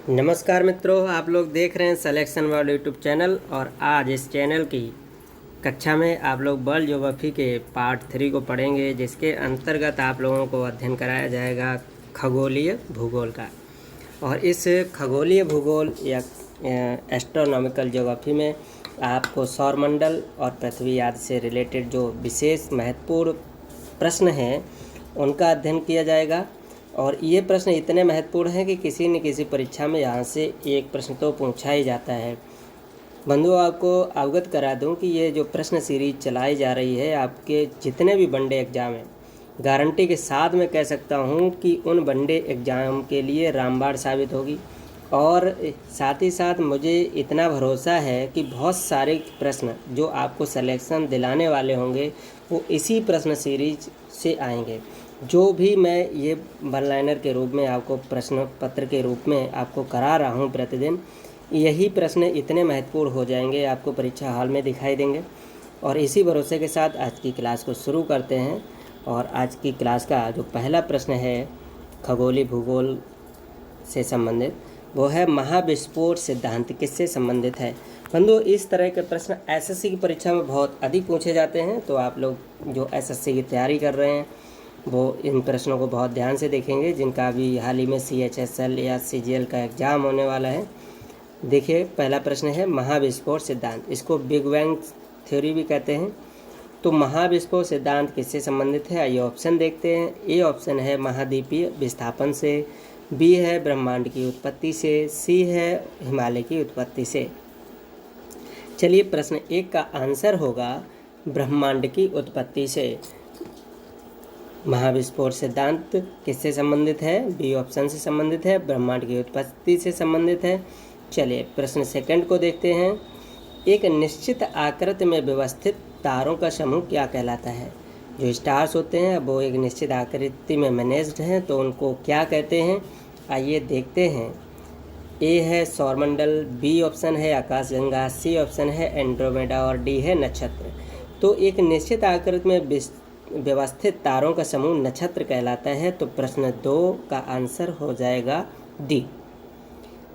नमस्कार मित्रों, आप लोग देख रहे हैं सिलेक्शन वर्ल्ड यूट्यूब चैनल। और आज इस चैनल की कक्षा में आप लोग वर्ल्ड ज्योग्राफी के पार्ट 3 को पढ़ेंगे, जिसके अंतर्गत आप लोगों को अध्ययन कराया जाएगा खगोलीय भूगोल का। और इस खगोलीय भूगोल या एस्ट्रोनॉमिकल ज्योग्राफी में आपको सौरमंडल और पृथ्वी आदि से रिलेटेड जो विशेष महत्वपूर्ण प्रश्न हैं उनका अध्ययन किया जाएगा। और ये प्रश्न इतने महत्वपूर्ण हैं कि किसी न किसी परीक्षा में यहाँ से एक प्रश्न तो पूछा ही जाता है। बंधुओं, आपको अवगत करा दूं कि ये जो प्रश्न सीरीज चलाई जा रही है, आपके जितने भी वनडे एग्ज़ाम हैं, गारंटी के साथ मैं कह सकता हूँ कि उन वनडे एग्ज़ाम के लिए रामबाण साबित होगी। और साथ ही साथ मुझे इतना भरोसा है कि बहुत सारे प्रश्न जो आपको सिलेक्शन दिलाने वाले होंगे वो इसी प्रश्न सीरीज से आएंगे। जो भी मैं ये वन लाइनर के रूप में आपको प्रश्न पत्र के रूप में आपको करा रहा हूँ प्रतिदिन, यही प्रश्न इतने महत्वपूर्ण हो जाएंगे, आपको परीक्षा हॉल में दिखाई देंगे। और इसी भरोसे के साथ आज की क्लास को शुरू करते हैं। और आज की क्लास का जो पहला प्रश्न है खगोलीय भूगोल से संबंधित, वो है महाविस्फोट सिद्धांत किससे संबंधित है। बंधु, इस तरह के प्रश्न एसएससी की परीक्षा में बहुत अधिक पूछे जाते हैं, तो आप लोग जो एसएससी की तैयारी कर रहे हैं वो इन प्रश्नों को बहुत ध्यान से देखेंगे, जिनका अभी हाल ही में CHSL या CGL का एग्ज़ाम होने वाला है। देखिए, पहला प्रश्न है महाविस्फोट सिद्धांत। इसको बिग बैंग थ्योरी भी कहते हैं। तो महाविस्फोट सिद्धांत किससे संबंधित है, आइए ऑप्शन देखते हैं। ए ऑप्शन है महाद्वीपीय विस्थापन से, बी है ब्रह्मांड की उत्पत्ति से, सी है हिमालय की उत्पत्ति से। चलिए, प्रश्न 1 का आंसर होगा ब्रह्मांड की उत्पत्ति से। महाविस्फोट सिद्धांत किससे संबंधित है, बी ऑप्शन से संबंधित है, ब्रह्मांड की उत्पत्ति से संबंधित है। चलिए, प्रश्न सेकंड को देखते हैं। एक निश्चित आकृति में व्यवस्थित तारों का समूह क्या कहलाता है। जो स्टार्स होते हैं वो एक निश्चित आकृति में मैनेज्ड हैं, तो उनको क्या कहते हैं, आइए देखते हैं। ए है सौरमंडल, बी ऑप्शन है आकाशगंगा, सी ऑप्शन है एंड्रोमेडा और डी है नक्षत्र। तो एक निश्चित आकृति में व्यवस्थित तारों का समूह नक्षत्र कहलाता है। तो प्रश्न 2 का आंसर हो जाएगा डी।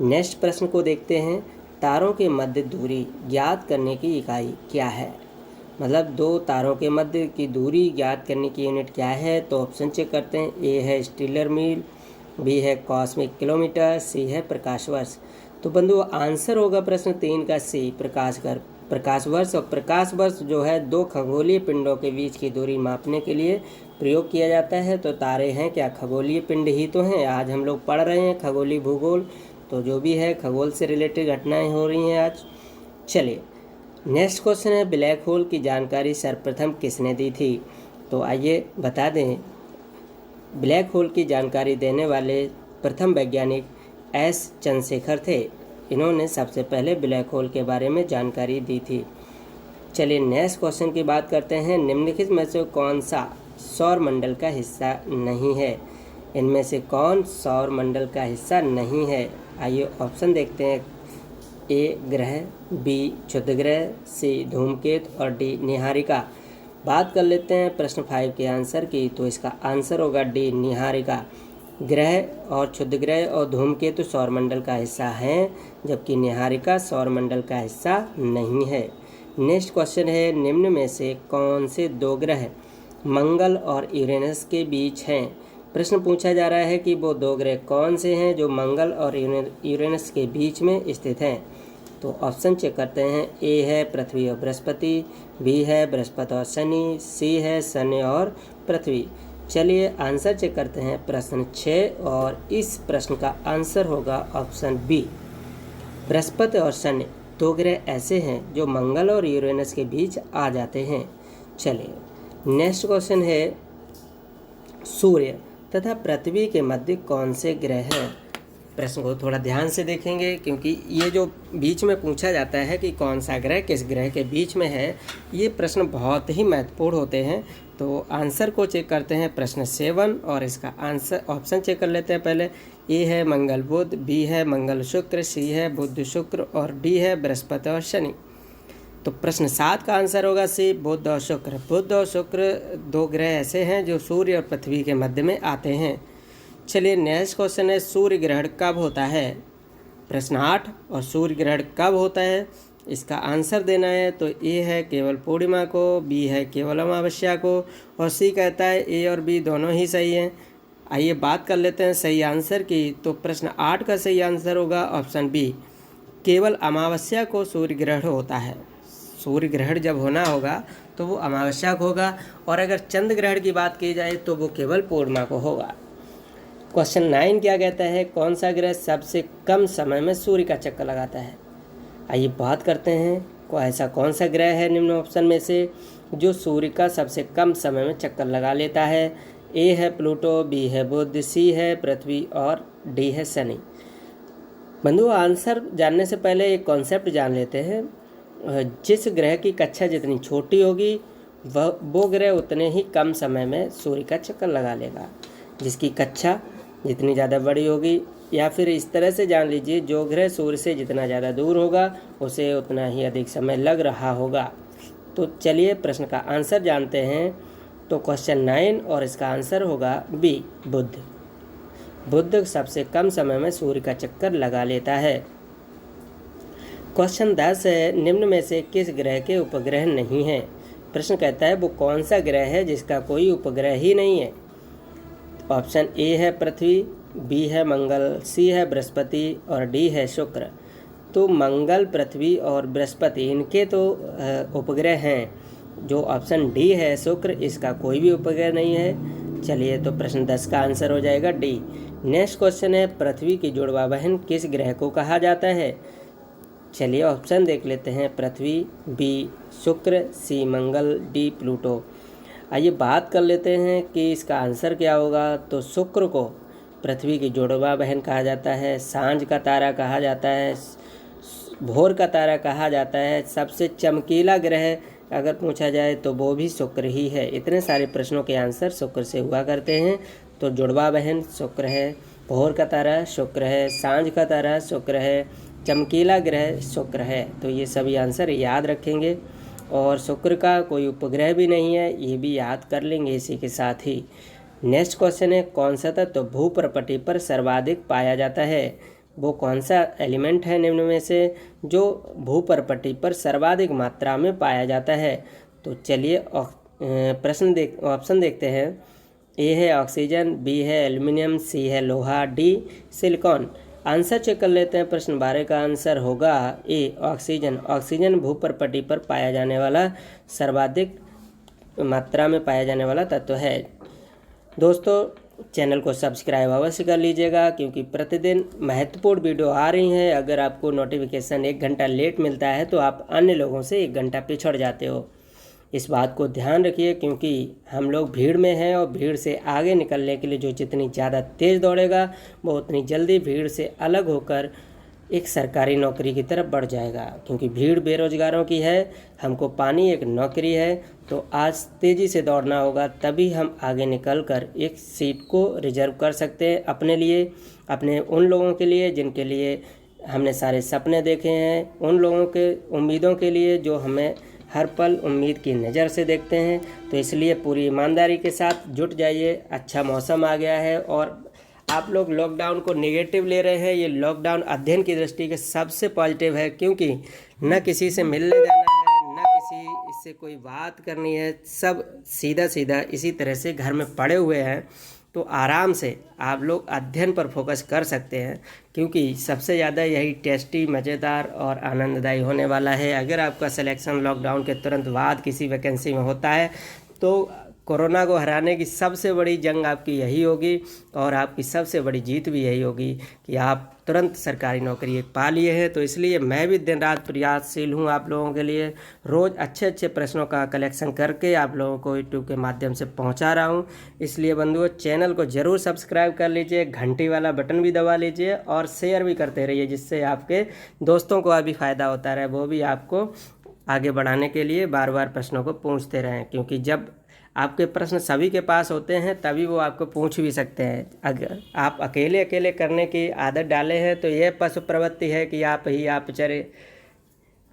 नेक्स्ट प्रश्न को देखते हैं। तारों के मध्य दूरी ज्ञात करने की इकाई क्या है। मतलब दो तारों के मध्य की दूरी ज्ञात करने की यूनिट क्या है। तो ऑप्शन चेक करते हैं। ए है स्टेलर मील, बी है कॉस्मिक किलोमीटर, सी है प्रकाश वर्ष। तो बंधु, आंसर होगा प्रश्न 3 का सी, प्रकाश वर्ष। और प्रकाश वर्ष जो है दो खगोलीय पिंडों के बीच की दूरी मापने के लिए प्रयोग किया जाता है। तो तारे हैं क्या, खगोलीय पिंड ही तो हैं। आज हम लोग पढ़ रहे हैं खगोलीय भूगोल, तो जो भी है खगोल से रिलेटेड घटनाएं हो रही हैं आज। चलिए, नेक्स्ट क्वेश्चन है ब्लैक होल की जानकारी सर्वप्रथम किसने दी थी। तो आइए बता दें, ब्लैक होल की जानकारी देने वाले प्रथम वैज्ञानिक एस चंद्रशेखर थे। इन्होंने सबसे पहले ब्लैक होल के बारे में जानकारी दी थी। चलिए, नेक्स्ट क्वेश्चन की बात करते हैं। निम्नलिखित में से कौन सा सौर मंडल का हिस्सा नहीं है। इनमें से कौन सौर मंडल का हिस्सा नहीं है, आइए ऑप्शन देखते हैं। ए ग्रह, बी क्षुद्र ग्रह, सी धूमकेतु और डी निहारिका। बात कर लेते हैं प्रश्न 5 के आंसर की। तो इसका आंसर होगा डी निहारिका। ग्रह और क्षुद्र ग्रह और धूमकेतु सौरमंडल का हिस्सा हैं, जबकि निहारिका सौरमंडल का हिस्सा नहीं है। नेक्स्ट क्वेश्चन है। निम्न में से कौन से दो ग्रह मंगल और यूरेनस के बीच हैं। प्रश्न पूछा जा रहा है कि वो दो ग्रह कौन से हैं जो मंगल और यूरेनस के बीच में स्थित हैं। तो ऑप्शन चेक करते हैं। ए है पृथ्वी और बृहस्पति, बी है बृहस्पति और शनि, सी है शनि और पृथ्वी। चलिए, आंसर चेक करते हैं प्रश्न 6, और इस प्रश्न का आंसर होगा ऑप्शन बी। बृहस्पति और शनि दो ग्रह ऐसे हैं जो मंगल और यूरेनस के बीच आ जाते हैं। चलिए, नेक्स्ट क्वेश्चन है। सूर्य तथा पृथ्वी के मध्य कौन से ग्रह हैं। प्रश्न को थोड़ा ध्यान से देखेंगे, क्योंकि ये जो बीच में पूछा जाता है कि कौन सा ग्रह किस ग्रह के बीच में है, ये प्रश्न बहुत ही महत्वपूर्ण होते हैं। तो आंसर को चेक करते हैं प्रश्न 7, और इसका आंसर ऑप्शन चेक कर लेते हैं पहले। ए है मंगल बुध, बी है मंगल शुक्र, सी है बुध शुक्र और डी है बृहस्पति और शनि। तो प्रश्न 7 का आंसर होगा सी, बुध और शुक्र। बुध और शुक्र दो ग्रह ऐसे हैं जो सूर्य और पृथ्वी के मध्य में आते हैं। चलिए, नेक्स्ट क्वेश्चन है। सूर्य ग्रहण कब होता है। प्रश्न 8, और सूर्य ग्रहण कब होता है, इसका आंसर देना है। तो ए है केवल पूर्णिमा को, बी है केवल अमावस्या को, और सी कहता है ए और बी दोनों ही सही हैं। आइए बात कर लेते हैं सही आंसर की। तो प्रश्न 8 का सही आंसर होगा ऑप्शन बी, केवल अमावस्या को सूर्य ग्रहण होता है। सूर्य ग्रहण जब होना होगा तो वो अमावस्या को होगा, और अगर चंद्र ग्रहण की बात की जाए तो वो केवल पूर्णिमा को होगा। क्वेश्चन 9 क्या कहता है, कौन सा ग्रह सबसे कम समय में सूर्य का चक्कर लगाता है। आइए बात करते हैं ऐसा कौन सा ग्रह है निम्न ऑप्शन में से जो सूर्य का सबसे कम समय में चक्कर लगा लेता है। ए है प्लूटो, बी है बुध, सी है पृथ्वी और डी है शनि। बंधुओं, आंसर जानने से पहले एक कॉन्सेप्ट जान लेते हैं। जिस ग्रह की कक्षा जितनी छोटी होगी वो ग्रह उतने ही कम समय में सूर्य का चक्कर लगा लेगा। जिसकी कक्षा जितनी ज़्यादा बड़ी होगी, या फिर इस तरह से जान लीजिए जो ग्रह सूर्य से जितना ज़्यादा दूर होगा उसे उतना ही अधिक समय लग रहा होगा। तो चलिए प्रश्न का आंसर जानते हैं। तो क्वेश्चन 9 और इसका आंसर होगा बी, बुध। बुध सबसे कम समय में सूर्य का चक्कर लगा लेता है। क्वेश्चन 10 है, निम्न में से किस ग्रह के उपग्रह नहीं है। प्रश्न कहता है वो कौन सा ग्रह है जिसका कोई उपग्रह ही नहीं है। ऑप्शन ए है पृथ्वी, बी है मंगल, सी है बृहस्पति और डी है शुक्र। तो मंगल, पृथ्वी और बृहस्पति इनके तो उपग्रह हैं। जो ऑप्शन डी है शुक्र, इसका कोई भी उपग्रह नहीं है। चलिए तो प्रश्न 10 का आंसर हो जाएगा डी। नेक्स्ट क्वेश्चन है, पृथ्वी की जुड़वा बहन किस ग्रह को कहा जाता है। चलिए ऑप्शन देख लेते हैं, पृथ्वी, बी शुक्र, सी मंगल, डी प्लूटो। आइए बात कर लेते हैं कि इसका आंसर क्या होगा। तो शुक्र को पृथ्वी की जुड़वा बहन कहा जाता है, सांझ का तारा कहा जाता है, भोर का तारा कहा जाता है। सबसे चमकीला ग्रह अगर पूछा जाए तो वो भी शुक्र ही है। इतने सारे प्रश्नों के आंसर शुक्र से हुआ करते हैं। तो जुड़वा बहन शुक्र है, भोर का तारा शुक्र है, सांझ का तारा शुक्र है, चमकीला ग्रह शुक्र है। तो ये सभी आंसर याद रखेंगे, और शुक्र का कोई उपग्रह भी नहीं है, ये भी याद कर लेंगे इसी के साथ ही। नेक्स्ट क्वेश्चन है, कौन सा तत्व भूप्रपटि पर सर्वाधिक पाया जाता है। वो कौन सा एलिमेंट है निम्न में से जो भूप्रपटि पर सर्वाधिक मात्रा में पाया जाता है। तो चलिए ऑप्शन देखते हैं। ए है ऑक्सीजन, बी है एल्युमिनियम, सी है लोहा, डी सिलिकॉन। आंसर चेक कर लेते हैं। प्रश्न 12 का आंसर होगा ए, ऑक्सीजन। ऑक्सीजन भूप्रपटि पर पाया जाने वाला सर्वाधिक मात्रा में पाया जाने वाला तत्व है। दोस्तों, चैनल को सब्सक्राइब अवश्य कर लीजिएगा, क्योंकि प्रतिदिन महत्वपूर्ण वीडियो आ रही हैं। अगर आपको नोटिफिकेशन 1 घंटा लेट मिलता है तो आप अन्य लोगों से 1 घंटा पिछड़ जाते हो। इस बात को ध्यान रखिए, क्योंकि हम लोग भीड़ में हैं, और भीड़ से आगे निकलने के लिए जो जितनी ज़्यादा तेज़ दौड़ेगा वो उतनी जल्दी भीड़ से अलग होकर एक सरकारी नौकरी की तरफ बढ़ जाएगा। क्योंकि भीड़ बेरोजगारों की है, हमको पानी एक नौकरी है। तो आज तेज़ी से दौड़ना होगा, तभी हम आगे निकलकर एक सीट को रिजर्व कर सकते हैं अपने लिए, अपने उन लोगों के लिए जिनके लिए हमने सारे सपने देखे हैं, उन लोगों के उम्मीदों के लिए जो हमें हर पल उम्मीद की नज़र से देखते हैं। तो इसलिए पूरी ईमानदारी के साथ जुट जाइए। अच्छा मौसम आ गया है, और आप लोग लॉकडाउन को नेगेटिव ले रहे हैं। ये लॉकडाउन अध्ययन की दृष्टि के सबसे पॉजिटिव है, क्योंकि न किसी से मिलने जाना है, न किसी इससे कोई बात करनी है। सब सीधा सीधा इसी तरह से घर में पड़े हुए हैं। तो आराम से आप लोग अध्ययन पर फोकस कर सकते हैं, क्योंकि सबसे ज़्यादा यही टेस्टी, मज़ेदार और आनंददायी होने वाला है। अगर आपका सिलेक्शन लॉकडाउन के तुरंत बाद किसी वैकेंसी में होता है तो कोरोना को हराने की सबसे बड़ी जंग आपकी यही होगी, और आपकी सबसे बड़ी जीत भी यही होगी कि आप तुरंत सरकारी नौकरी एक पा लिए हैं। तो इसलिए मैं भी दिन रात प्रयासशील हूँ आप लोगों के लिए, रोज़ अच्छे अच्छे प्रश्नों का कलेक्शन करके आप लोगों को यूट्यूब के माध्यम से पहुँचा रहा हूँ। इसलिए बंधुओं, चैनल को ज़रूर सब्सक्राइब कर लीजिए, घंटी वाला बटन भी दबा लीजिए, और शेयर भी करते रहिए, जिससे आपके दोस्तों को अभी फ़ायदा होता रहे, वो भी आपको आगे बढ़ाने के लिए बार बार प्रश्नों को पूछते रहें। क्योंकि जब आपके प्रश्न सभी के पास होते हैं तभी वो आपको पूछ भी सकते हैं। अगर आप अकेले अकेले करने की आदत डाले हैं तो यह पशु प्रवृत्ति है कि आप ही आप चरे।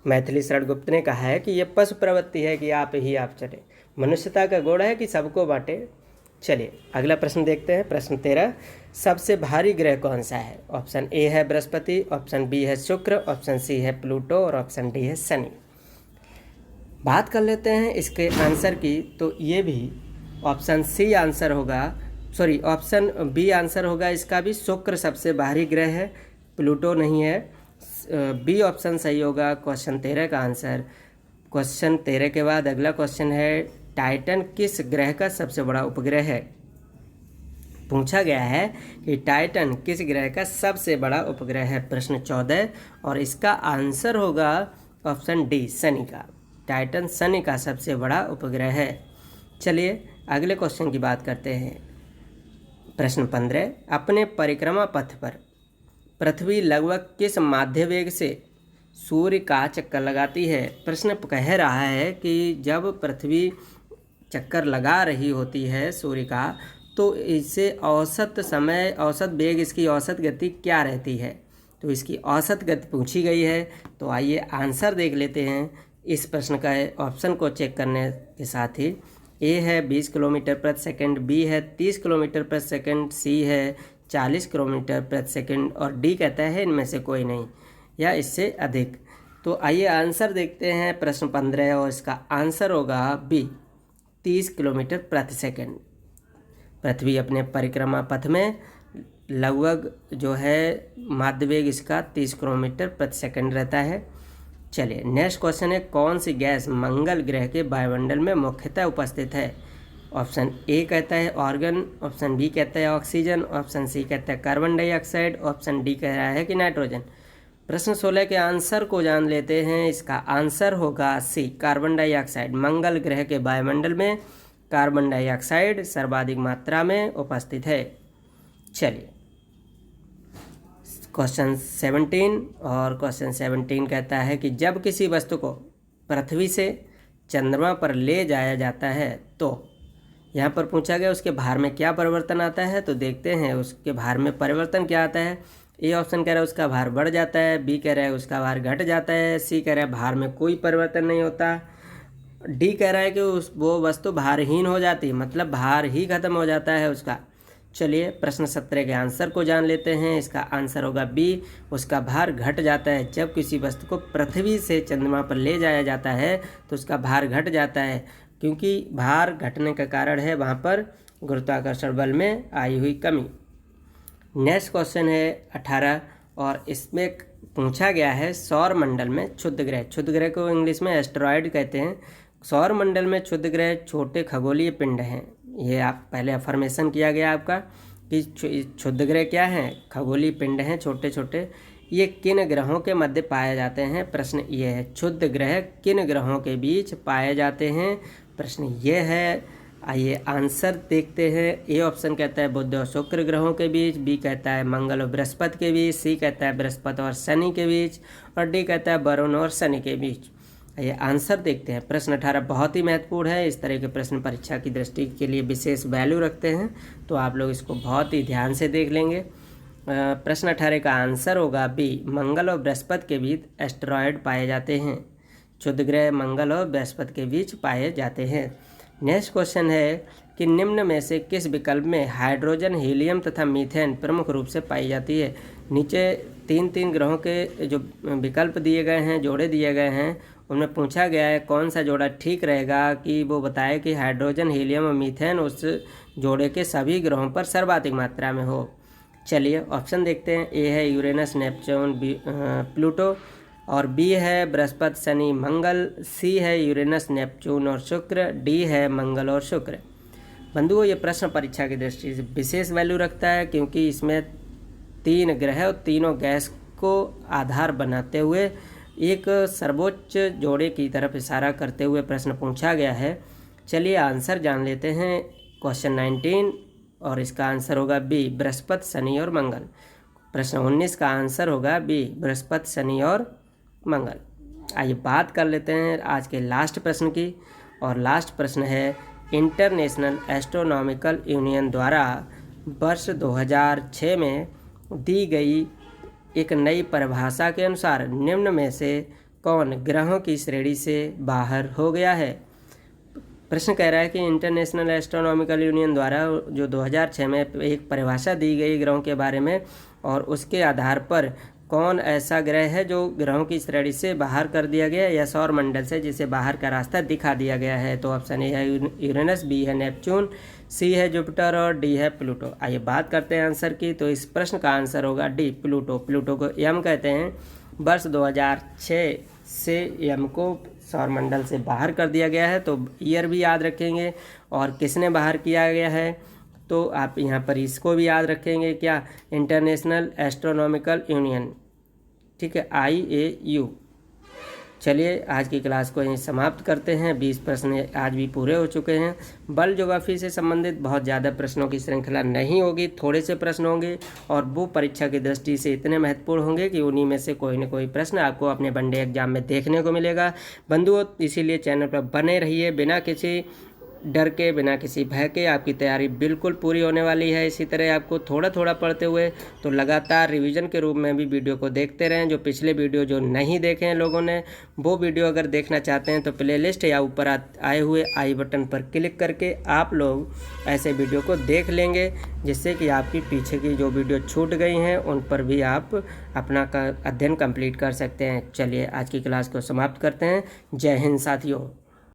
मैथिली शरण गुप्त ने कहा है कि यह पशु प्रवृत्ति है कि आप ही आप चरे। मनुष्यता का गुण है कि सबको बांटे, चलिए अगला प्रश्न देखते हैं। प्रश्न 13, सबसे भारी ग्रह कौन सा है? ऑप्शन ए है बृहस्पति, ऑप्शन बी है शुक्र, ऑप्शन सी है प्लूटो और ऑप्शन डी है शनि। बात कर लेते हैं इसके आंसर की, तो ये भी ऑप्शन सी आंसर होगा, सॉरी ऑप्शन बी आंसर होगा इसका भी। शुक्र सबसे भारी ग्रह है, प्लूटो नहीं है। बी ऑप्शन सही होगा क्वेश्चन 13 का आंसर। क्वेश्चन 13 के बाद अगला क्वेश्चन है, टाइटन किस ग्रह का सबसे बड़ा उपग्रह है? पूछा गया है कि टाइटन किस ग्रह का सबसे बड़ा उपग्रह है। प्रश्न 14 और इसका आंसर होगा ऑप्शन डी शनि का। टाइटन शनि का सबसे बड़ा उपग्रह है। चलिए अगले क्वेश्चन की बात करते हैं। प्रश्न 15, अपने परिक्रमा पथ पर पृथ्वी लगभग किस माध्य वेग से सूर्य का चक्कर लगाती है? प्रश्न कह रहा है कि जब पृथ्वी चक्कर लगा रही होती है सूर्य का, तो इससे औसत समय, औसत वेग, इसकी औसत गति क्या रहती है? तो इसकी औसत गति पूछी गई है। तो आइए आंसर देख लेते हैं इस प्रश्न का। ऑप्शन को चेक करने के साथ ही ए है 20 किलोमीटर प्रति सेकंड, बी है 30 किलोमीटर प्रति सेकंड, सी है 40 किलोमीटर प्रति सेकंड और डी कहता है इनमें से कोई नहीं या इससे अधिक। तो आइए आंसर देखते हैं प्रश्न 15 और इसका आंसर होगा बी 30 किलोमीटर प्रति सेकंड। पृथ्वी अपने परिक्रमा पथ में लगभग जो है माध्य वेग इसका 30 किलोमीटर प्रति सेकंड रहता है। चलिए नेक्स्ट क्वेश्चन है, कौन सी गैस मंगल ग्रह के वायुमंडल में मुख्यतः उपस्थित है? ऑप्शन ए कहता है ऑर्गन, ऑप्शन बी कहता है ऑक्सीजन, ऑप्शन सी कहता है कार्बन डाइऑक्साइड, ऑप्शन डी कह रहा है कि नाइट्रोजन। प्रश्न 16 के आंसर को जान लेते हैं। इसका आंसर होगा सी कार्बन डाइऑक्साइड। मंगल ग्रह के वायुमंडल में कार्बन डाइऑक्साइड सर्वाधिक मात्रा में उपस्थित है। चलिए क्वेश्चन 17 और क्वेश्चन 17 कहता है कि जब किसी वस्तु को पृथ्वी से चंद्रमा पर ले जाया जाता है तो यहाँ पर पूछा गया उसके भार में क्या परिवर्तन आता है। तो देखते हैं उसके भार में परिवर्तन क्या आता है। ए ऑप्शन कह रहा है उसका भार बढ़ जाता है, बी कह रहा है उसका भार घट जाता है, सी कह रहा है भार में कोई परिवर्तन नहीं होता, डी कह रहा है कि वो वस्तु भारहीन हो जाती है, मतलब भार ही खत्म हो जाता है उसका। चलिए प्रश्न 17 के आंसर को जान लेते हैं। इसका आंसर होगा बी, उसका भार घट जाता है। जब किसी वस्तु को पृथ्वी से चंद्रमा पर ले जाया जाता है तो उसका भार घट जाता है, क्योंकि भार घटने का कारण है वहाँ पर गुरुत्वाकर्षण बल में आई हुई कमी। नेक्स्ट क्वेश्चन है 18 और इसमें पूछा गया है सौर मंडल में क्षुद्र ग्रह, क्षुद्र ग्रह को इंग्लिश में एस्टेरॉयड कहते हैं। सौर मंडल में क्षुद्र ग्रह छोटे खगोलीय पिंड हैं। ये आप पहले अफर्मेशन किया गया आपका कि क्षुद्र ग्रह क्या हैं? खगोलीय पिंड हैं छोटे छोटे। ये किन ग्रहों के मध्य पाए जाते हैं? प्रश्न ये है, क्षुद्र ग्रह किन ग्रहों के बीच पाए जाते हैं? प्रश्न ये है। आइए आंसर देखते हैं। ए ऑप्शन कहता है बुध और शुक्र ग्रहों के बीच, बी कहता है मंगल और बृहस्पति के बीच, सी कहता है बृहस्पति और शनि के बीच और डी कहता है वरुण और शनि के बीच। आइए आंसर देखते हैं। प्रश्न 18 बहुत ही महत्वपूर्ण है। इस तरह के प्रश्न परीक्षा की दृष्टि के लिए विशेष वैल्यू रखते हैं, तो आप लोग इसको बहुत ही ध्यान से देख लेंगे। प्रश्न 18 का आंसर होगा बी, मंगल और बृहस्पति के बीच एस्टेरॉयड पाए जाते हैं। क्षुद्र ग्रह मंगल और बृहस्पति के बीच पाए जाते हैं। नेक्स्ट क्वेश्चन है कि निम्न में से किस विकल्प में हाइड्रोजन, हीलियम तथा मीथेन प्रमुख रूप से पाई जाती है? नीचे तीन ग्रहों के जो विकल्प दिए गए हैं, जोड़े दिए गए हैं, उनमें पूछा गया है कौन सा जोड़ा ठीक रहेगा कि वो बताए कि हाइड्रोजन, हीलियम और मीथेन उस जोड़े के सभी ग्रहों पर सर्वाधिक मात्रा में हो। चलिए ऑप्शन देखते हैं। ए है यूरेनस, नेपच्यून, प्लूटो और बी है बृहस्पति, शनि, मंगल, सी है यूरेनस, नेपच्यून और शुक्र, डी है मंगल और शुक्र। बंधुओं ये प्रश्न परीक्षा की दृष्टि से विशेष वैल्यू रखता है, क्योंकि इसमें 3 ग्रह और तीनों गैस को आधार बनाते हुए एक सर्वोच्च जोड़े की तरफ इशारा करते हुए प्रश्न पूछा गया है। चलिए आंसर जान लेते हैं। क्वेश्चन 19 और इसका आंसर होगा बी, बृहस्पति, शनि और मंगल। प्रश्न 19 का आंसर होगा बी, बृहस्पति, शनि और मंगल। आइए बात कर लेते हैं आज के लास्ट प्रश्न की, और लास्ट प्रश्न है इंटरनेशनल एस्ट्रोनॉमिकल यूनियन द्वारा वर्ष 2006 में दी गई एक नई परिभाषा के अनुसार निम्न में से कौन ग्रहों की श्रेणी से बाहर हो गया है? प्रश्न कह रहा है कि इंटरनेशनल एस्ट्रोनॉमिकल यूनियन द्वारा जो 2006 में एक परिभाषा दी गई ग्रहों के बारे में, और उसके आधार पर कौन ऐसा ग्रह है जो ग्रहों की श्रेणी से बाहर कर दिया गया या सौर मंडल से जिसे बाहर का रास्ता दिखा दिया गया है। तो ऑप्शन ए है यूरेनस, बी है नेपच्यून, सी है जुपिटर और डी है प्लूटो। आइए बात करते हैं आंसर की। तो इस प्रश्न का आंसर होगा डी, प्लूटो। प्लूटो को यम कहते हैं। वर्ष 2006 से यम को सौर मंडल से बाहर कर दिया गया है। तो ईयर भी याद रखेंगे और किसने बाहर किया गया है, तो आप यहाँ पर इसको भी याद रखेंगे, क्या, इंटरनेशनल एस्ट्रोनॉमिकल यूनियन, ठीक है, IAU। चलिए आज की क्लास को यहीं समाप्त करते हैं। 20 प्रश्न आज भी पूरे हो चुके हैं। बल ज्योग्राफी से संबंधित बहुत ज़्यादा प्रश्नों की श्रृंखला नहीं होगी, थोड़े से प्रश्न होंगे और वो परीक्षा की दृष्टि से इतने महत्वपूर्ण होंगे कि उन्हीं में से कोई न कोई प्रश्न आपको अपने वनडे एग्जाम में देखने को मिलेगा। बंधुओं, इसीलिए चैनल पर बने रहिए, बिना किसी डर के, बिना किसी भय के। आपकी तैयारी बिल्कुल पूरी होने वाली है। इसी तरह आपको थोड़ा थोड़ा पढ़ते हुए तो लगातार रिवीजन के रूप में भी वीडियो को देखते रहें। जो पिछले वीडियो जो नहीं देखे हैं लोगों ने, वो वीडियो अगर देखना चाहते हैं तो प्लेलिस्ट या ऊपर आए हुए आई बटन पर क्लिक करके आप लोग ऐसे वीडियो को देख लेंगे, जिससे कि आपकी पीछे की जो वीडियो छूट गई हैं उन पर भी आप अपना अध्ययन कंप्लीट कर सकते हैं। चलिए आज की क्लास को समाप्त करते हैं। जय हिंद साथियों।